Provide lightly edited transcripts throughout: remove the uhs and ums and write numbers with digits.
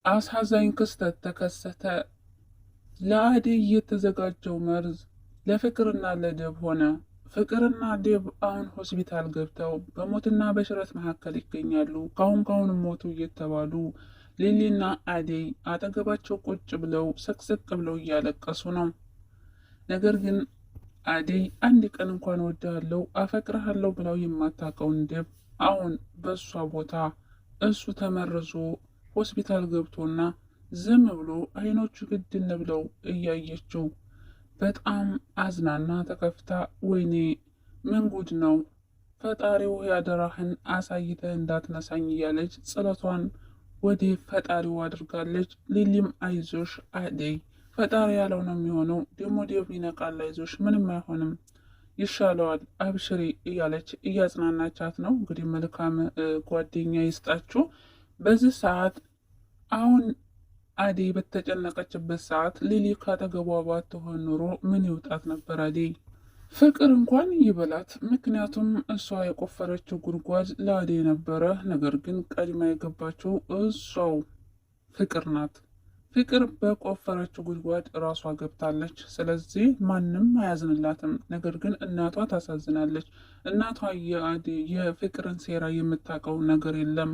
አሳዛኝ ክስተት ተከሰተ። ለአደይ የተዘጋጀው መርዝ ለፍቅርና ለዴብ ሆነ። ፍቅርና ዴብ አሁን ሆስፒታል ገብተው በሞትና በሽረት መካከል ይገኛሉ። ካሁን ሞቱ እየተባሉ ሊሊና አደይ አጠገባቸው ቁጭ ብለው ስቅስቅ ብለው እያለቀሱ ነው። ነገር ግን አደይ አንድ ቀን እንኳን ወድሃለሁ አፈቅርሃለሁ ብለው የማታውቀውን ዴብ አሁን በእሷ ቦታ እሱ ተመርዞ ሆስፒታል ገብቶና ዝም ብሎ አይኖቹ ግድን ብለው እያየችው በጣም አዝናና ተከፍታ ወይኔ ምን ጉድ ነው ፈጣሪው ያደራህን አሳይተህ እንዳትነሳኝ እያለች ጸሎቷን ወደ ፈጣሪው አድርጋለች። ሊሊም አይዞሽ አደይ ፈጣሪ ያለው ነው የሚሆነው፣ ደግሞ ዴቭ ይነቃል፣ አይዞሽ ምንም አይሆንም ይሻለዋል አብሽሪ እያለች እያጽናናቻት ነው። እንግዲህ መልካም ጓደኛ ይስጣችሁ። በዚህ ሰዓት አሁን አደይ በተጨነቀችበት ሰዓት ሊሊ ካጠገቧ ባትሆን ኑሮ ምን ይውጣት ነበር? አደይ ፍቅር እንኳን ይበላት፣ ምክንያቱም እሷ የቆፈረችው ጉድጓድ ለአደይ ነበረ። ነገር ግን ቀድማ የገባችው እሷው ፍቅር ናት። ፍቅር በቆፈረችው ጉድጓድ ራሷ ገብታለች። ስለዚህ ማንም አያዝንላትም። ነገር ግን እናቷ ታሳዝናለች። እናቷ የፍቅርን ሴራ የምታውቀው ነገር የለም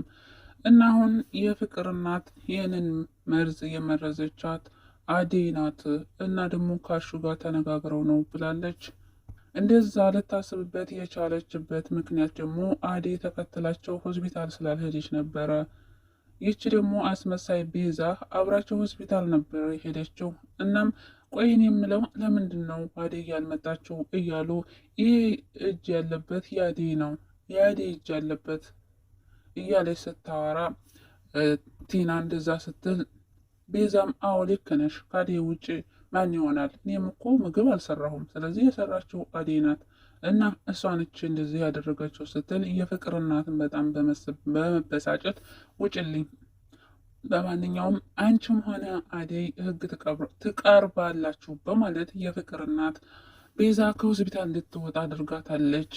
እና አሁን የፍቅር እናት ይህንን መርዝ የመረዘቻት አደይ ናት እና ደግሞ ካሹ ጋር ተነጋግረው ነው ብላለች። እንደዛ ልታስብበት የቻለችበት ምክንያት ደግሞ አደይ ተከትላቸው ሆስፒታል ስላልሄደች ነበረ። ይቺ ደግሞ አስመሳይ ቤዛ አብራቸው ሆስፒታል ነበር የሄደችው። እናም ቆይን የምለው ለምንድን ነው አደይ ያልመጣችው እያሉ ይህ እጅ ያለበት የአደይ ነው የአደይ እጅ ያለበት እያለች ስታወራ ቲና እንደዛ ስትል ቤዛም አዎ ልክ ነሽ፣ ከአደይ ውጭ ማን ይሆናል? እኔም እኮ ምግብ አልሰራሁም፣ ስለዚህ የሰራችው አደይ ናት እና እሷ ነች እንደዚህ ያደረገችው ስትል የፍቅር እናትን በጣም በመበሳጨት ውጭልኝ፣ ለማንኛውም አንቺም ሆነ አደይ ሕግ ትቀርባላችሁ በማለት የፍቅር እናት ቤዛ ከሆስፒታል እንድትወጣ አድርጋታለች።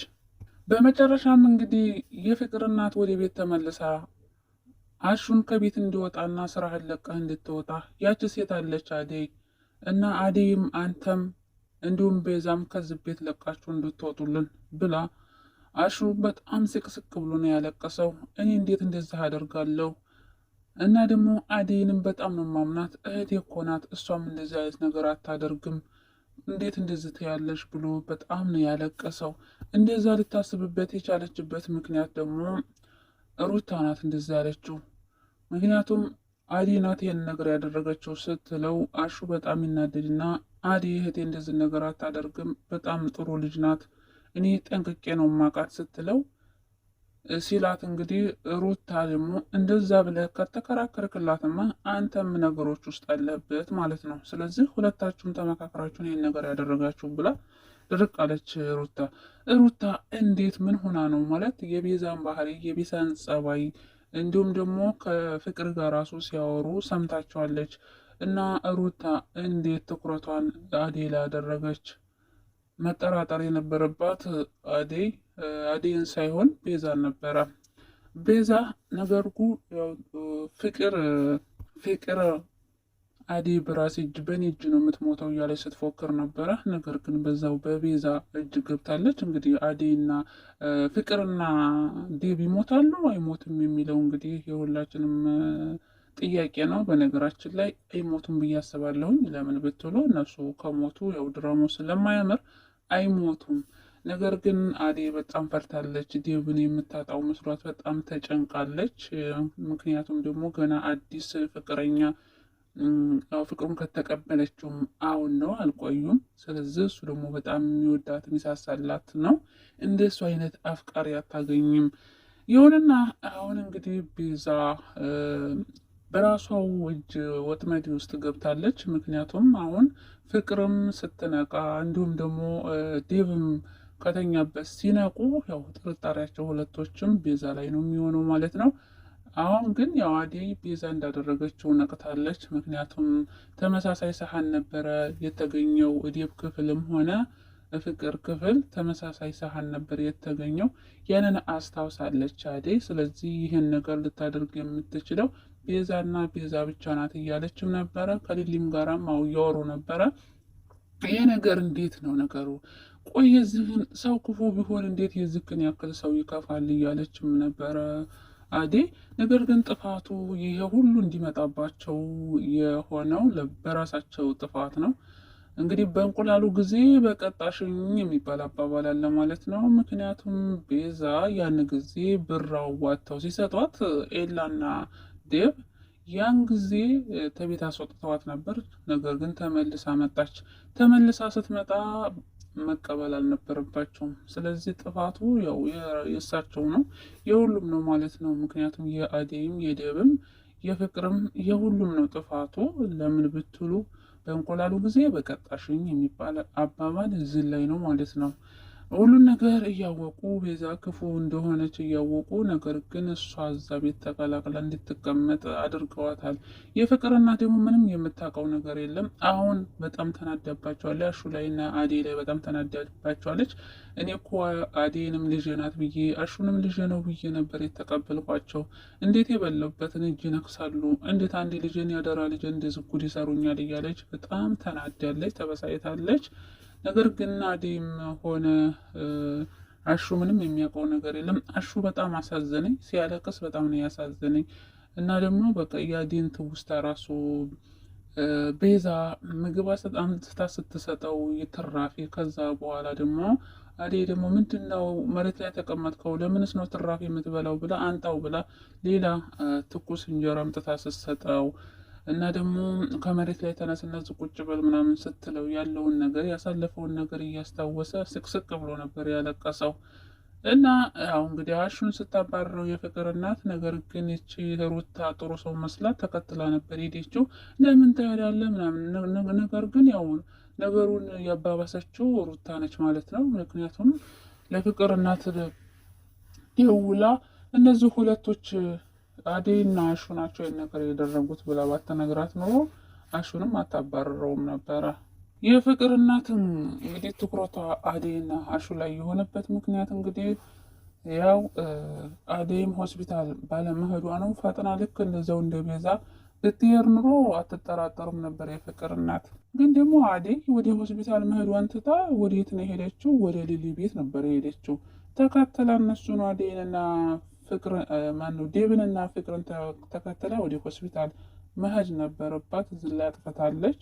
በመጨረሻም እንግዲህ የፍቅር እናት ወደ ቤት ተመልሳ አሹን ከቤት እንዲወጣና ስራህን ለቀህ እንድትወጣ ያቺ ሴት አለች አደይ እና አደይም አንተም እንዲሁም ቤዛም ከዚህ ቤት ለቃችሁ እንድትወጡልን ብላ አሹ በጣም ስቅስቅ ብሎ ነው ያለቀሰው። እኔ እንዴት እንደዚህ አደርጋለሁ? እና ደግሞ አደይንም በጣም ነው ማምናት፣ እህቴ እኮ ናት፣ እሷም እንደዚህ አይነት ነገር አታደርግም፣ እንዴት እንደዚህ ትያለሽ ብሎ በጣም ነው ያለቀሰው። እንደዛ ልታስብበት የቻለችበት ምክንያት ደግሞ ሩታ ናት እንደዛ ያለችው። ምክንያቱም አደይ ናት ይህን ነገር ያደረገችው ስትለው አሹ በጣም ይናደድና አደይ እህቴ እንደዚህ ነገር አታደርግም፣ በጣም ጥሩ ልጅ ናት፣ እኔ ጠንቅቄ ነው ማቃት ስትለው ሲላት እንግዲህ ሩታ ደግሞ እንደዛ ብለህ ከተከራከርክላትማ አንተም ነገሮች ውስጥ አለበት ማለት ነው። ስለዚህ ሁለታችሁም ተመካከራችሁን ይህን ነገር ያደረጋችሁ ብላ ድርቅ አለች ሩታ። ሩታ እንዴት ምን ሆና ነው ማለት የቤዛን ባህሪ የቤዛን ጸባይ እንዲሁም ደግሞ ከፍቅር ጋር ራሱ ሲያወሩ ሰምታችኋለች። እና ሩታ እንዴት ትኩረቷን አደይ ላይ ያደረገች? መጠራጠር የነበረባት አደይን ሳይሆን ቤዛን ነበረ። ቤዛ ነገርኩ ፍቅር አደይ በራሴ እጅ በእኔ እጅ ነው የምትሞተው እያለች ስትፎክር ነበረ። ነገር ግን በዛው በቤዛ እጅ ገብታለች። እንግዲህ አደይና ፍቅርና ዴብ ይሞታሉ አይሞትም የሚለው እንግዲህ የሁላችንም ጥያቄ ነው። በነገራችን ላይ አይሞቱም ብዬ አስባለሁኝ። ለምን ብትሉ እነሱ ከሞቱ ያው ድራሙ ስለማያምር አይሞቱም። ነገር ግን አደይ በጣም ፈርታለች። ዴብን የምታጣው መስሏት በጣም ተጨንቃለች። ምክንያቱም ደግሞ ገና አዲስ ፍቅረኛ ፍቅሩን ከተቀበለችውም አሁን ነው አልቆዩም። ስለዚህ እሱ ደግሞ በጣም የሚወዳት የሚሳሳላት ነው። እንደሱ አይነት አፍቃሪ አታገኝም። ይሁንና አሁን እንግዲህ ቤዛ በራሷው እጅ ወጥመድ ውስጥ ገብታለች። ምክንያቱም አሁን ፍቅርም ስትነቃ እንዲሁም ደግሞ ዴብም ከተኛበት ሲነቁ ያው ጥርጣሬያቸው ሁለቶችም ቤዛ ላይ ነው የሚሆነው ማለት ነው። አሁን ግን ያው አደይ ቤዛ እንዳደረገችው ነቅታለች። ምክንያቱም ተመሳሳይ ሰሃን ነበረ የተገኘው ዴብ ክፍልም ሆነ ፍቅር ክፍል ተመሳሳይ ሰሃን ነበር የተገኘው። ያንን አስታውሳለች አደይ። ስለዚህ ይህን ነገር ልታደርግ የምትችለው ቤዛና ቤዛ ብቻ ናት እያለችም ነበረ። ከሊሊም ጋራም እያወሩ ነበረ። ይሄ ነገር እንዴት ነው ነገሩ? ቆይ የዚህን ሰው ክፉ ቢሆን እንዴት የዝክን ያክል ሰው ይከፋል እያለችም ነበረ አዴ። ነገር ግን ጥፋቱ ይሄ ሁሉ እንዲመጣባቸው የሆነው በራሳቸው ጥፋት ነው። እንግዲህ በእንቁላሉ ጊዜ በቀጣሽኝ የሚባል አባባል አለ ማለት ነው። ምክንያቱም ቤዛ ያን ጊዜ ብር አዋጥተው ሲሰጧት ኤላና ዴብ ያን ጊዜ ተቤት አስወጥተዋት ነበር። ነገር ግን ተመልሳ መጣች። ተመልሳ ስትመጣ መቀበል አልነበረባቸውም። ስለዚህ ጥፋቱ ያው የእሳቸው ነው፣ የሁሉም ነው ማለት ነው። ምክንያቱም የአዴይም የዴብም የፍቅርም የሁሉም ነው ጥፋቱ። ለምን ብትሉ በእንቁላሉ ጊዜ በቀጣሽኝ የሚባል አባባል እዚህ ላይ ነው ማለት ነው። ሁሉን ነገር እያወቁ ቤዛ ክፉ እንደሆነች እያወቁ ነገር ግን እሷ እዛ ቤት ተቀላቅላ እንድትቀመጥ አድርገዋታል። የፍቅር እናት ደግሞ ምንም የምታውቀው ነገር የለም። አሁን በጣም ተናዳባቸዋለች። አሹ ላይና አዴ ላይ በጣም ተናዳባቸዋለች። እኔ እኮ አዴንም ልጄ ናት ብዬ አሹንም ልጄ ነው ብዬ ነበር የተቀበልኳቸው። እንዴት የበለበትን እጅ ነክሳሉ? እንዴት አንድ ልጄን ያደራ ልጄ እንደዚህ ጉድ ይሰሩኛል? እያለች በጣም ተናዳለች፣ ተበሳይታለች። ነገር ግን አዴም ሆነ አሹ ምንም የሚያውቀው ነገር የለም። አሹ በጣም አሳዘነኝ፣ ሲያለቅስ በጣም ነው ያሳዘነኝ። እና ደግሞ በቃ የአዴን ትውስታ ራሱ ቤዛ ምግብ አምጥታ ስትሰጠው ትራፊ፣ ከዛ በኋላ ደግሞ አዴ ደግሞ ምንድን ነው መሬት ላይ ተቀመጥከው? ለምንስ ነው ትራፊ የምትበላው? ብላ አንጣው ብላ ሌላ ትኩስ እንጀራ አምጥታ ስትሰጠው እና ደግሞ ከመሬት ላይ ተነስና ቁጭ በል ምናምን ስትለው ያለውን ነገር ያሳለፈውን ነገር እያስታወሰ ስቅስቅ ብሎ ነበር ያለቀሰው። እና ያው እንግዲህ አሹን ስታባረረው የፍቅር እናት፣ ነገር ግን ይቺ ሩታ ጥሩ ሰው መስላት ተከትላ ነበር ሄደችው። ለምን ትሄዳለህ ምናምን። ነገር ግን ያው ነገሩን ያባባሰችው ሩታ ነች ማለት ነው። ምክንያቱም ለፍቅር እናት ደውላ እነዚህ ሁለቶች አዴይና አሹ ናቸው ይህን ነገር የደረጉት ብላ ባትነግራት ኖሮ አሹንም አታባረረውም ነበረ። የፍቅር እናትም እንግዲህ ትኩረቷ አዴይና አሹ ላይ የሆነበት ምክንያት እንግዲህ ያው አዴይም ሆስፒታል ባለመሄዷ ነው። ፈጥና ልክ እንደዛው እንደ ቤዛ ብትሄድ ኑሮ አትጠራጠሩም ነበር የፍቅር እናት። ግን ደግሞ አዴይ ወደ ሆስፒታል መሄዷን ትታ ወዴት ነው የሄደችው? ወደ ሊሊ ቤት ነበር የሄደችው። ተከተላ እነሱ ነው አዴይንና ፍቅር ማነው ዴብንና ፍቅርን ተከትላ ወደ ሆስፒታል መሄድ ነበረባት። እዚህ ላይ አጥፍታለች።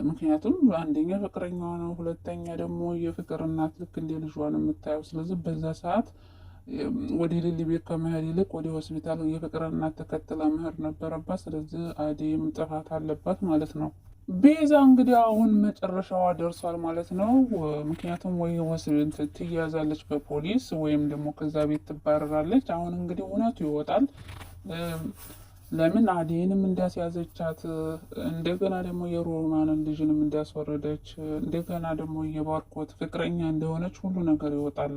ምክንያቱም አንደኛ ፍቅረኛዋ ነው፣ ሁለተኛ ደግሞ የፍቅር እናት ልክ እንደ ልጇ ነው የምታየው። ስለዚህ በዛ ሰዓት ወደ ሊሊ ቤት ከመሄድ ይልቅ ወደ ሆስፒታል የፍቅር እናት ተከትላ መሄድ ነበረባት። ስለዚህ አዴይም ጥፋት አለባት ማለት ነው። ቤዛ እንግዲህ አሁን መጨረሻዋ ደርሷል ማለት ነው። ምክንያቱም ወይ ወስብን ትያዛለች በፖሊስ ወይም ደግሞ ከዛ ቤት ትባረራለች። አሁን እንግዲህ እውነቱ ይወጣል። ለምን አዴይንም እንዳስያዘቻት፣ እንደገና ደግሞ የሮማንን ልጅንም እንዳስወረደች፣ እንደገና ደግሞ የባርኮት ፍቅረኛ እንደሆነች ሁሉ ነገር ይወጣል።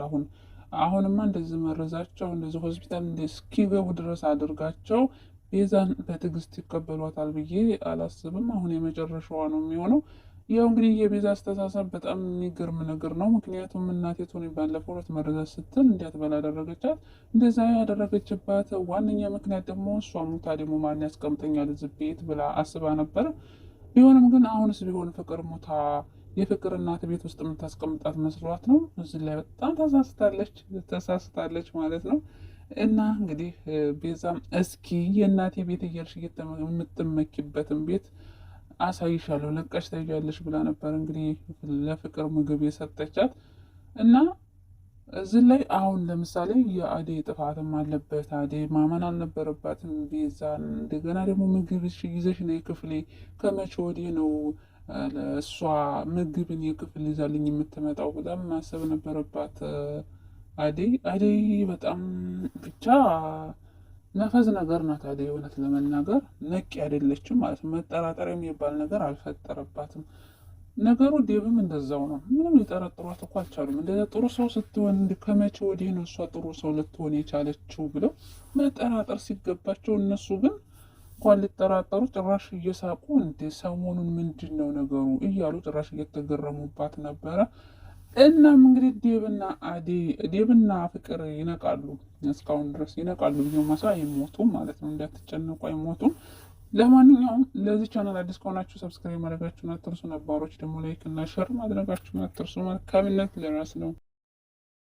አሁንማ እንደዚህ መረዛቸው እንደዚህ ሆስፒታል እስኪገቡ ድረስ አድርጋቸው ቤዛን በትዕግስት ይቀበሏታል ብዬ አላስብም። አሁን የመጨረሻዋ ነው የሚሆነው። ያው እንግዲህ የቤዛ አስተሳሰብ በጣም የሚገርም ነገር ነው። ምክንያቱም እናቴ ቶኒ ባለፈው ዕለት መረዛት ስትል እንዲያትበላ ያደረገቻት። እንደዛ ያደረገችባት ዋነኛ ምክንያት ደግሞ እሷ ሙታ ደግሞ ማን ያስቀምጠኛል እዚህ ቤት ብላ አስባ ነበር። ቢሆንም ግን አሁንስ ቢሆን ፍቅር ሙታ የፍቅር እናት ቤት ውስጥ የምታስቀምጣት መስሏት ነው። እዚህ ላይ በጣም ተሳስታለች ማለት ነው። እና እንግዲህ ቤዛም እስኪ የእናቴ ቤት እያልሽ የምትመኪበትን ቤት አሳይሻለሁ ለቀሽ ትሄጃለሽ ብላ ነበር እንግዲህ ለፍቅር ምግብ የሰጠቻት። እና እዚህ ላይ አሁን ለምሳሌ የአዴይ ጥፋትም አለበት። አዴይ ማመን አልነበረባትም ቤዛን። እንደገና ደግሞ ምግብ ይዘሽ ነው የክፍሌ ከመቼ ወዲህ ነው እሷ ምግብን የክፍል ይዛልኝ የምትመጣው ብላም ማሰብ ነበረባት። አዴይ በጣም ብቻ ነፈዝ ነገር ናት። አዴይ እውነት ለመናገር ነቂ አይደለችም ማለት ነው። መጠራጠር የሚባል ነገር አልፈጠረባትም። ነገሩ ዴብም እንደዛው ነው። ምንም ሊጠረጥሯት እኮ አልቻሉም። እንደዛ ጥሩ ሰው ስትሆን ከመቼ ወዲህ ነው እሷ ጥሩ ሰው ልትሆን የቻለችው ብለው መጠራጠር ሲገባቸው እነሱ ግን እንኳን ሊጠራጠሩ ጭራሽ እየሳቁ እንደ ሰሞኑን ምንድን ነው ነገሩ እያሉ ጭራሽ እየተገረሙባት ነበረ። እናም እንግዲህ ዴብና ፍቅር ይነቃሉ። እስካሁን ድረስ ይነቃሉ ብዬ ማሳ አይሞቱም ማለት ነው። እንዳትጨነቁ አይሞቱም። ለማንኛውም ለዚህ ቻናል አዲስ ከሆናችሁ ሰብስክራይብ ማድረጋችሁን አትርሱ። ነባሮች ደግሞ ላይክ እና ሸር ማድረጋችሁን አትርሱ። መልካምነት ለራስ ነው።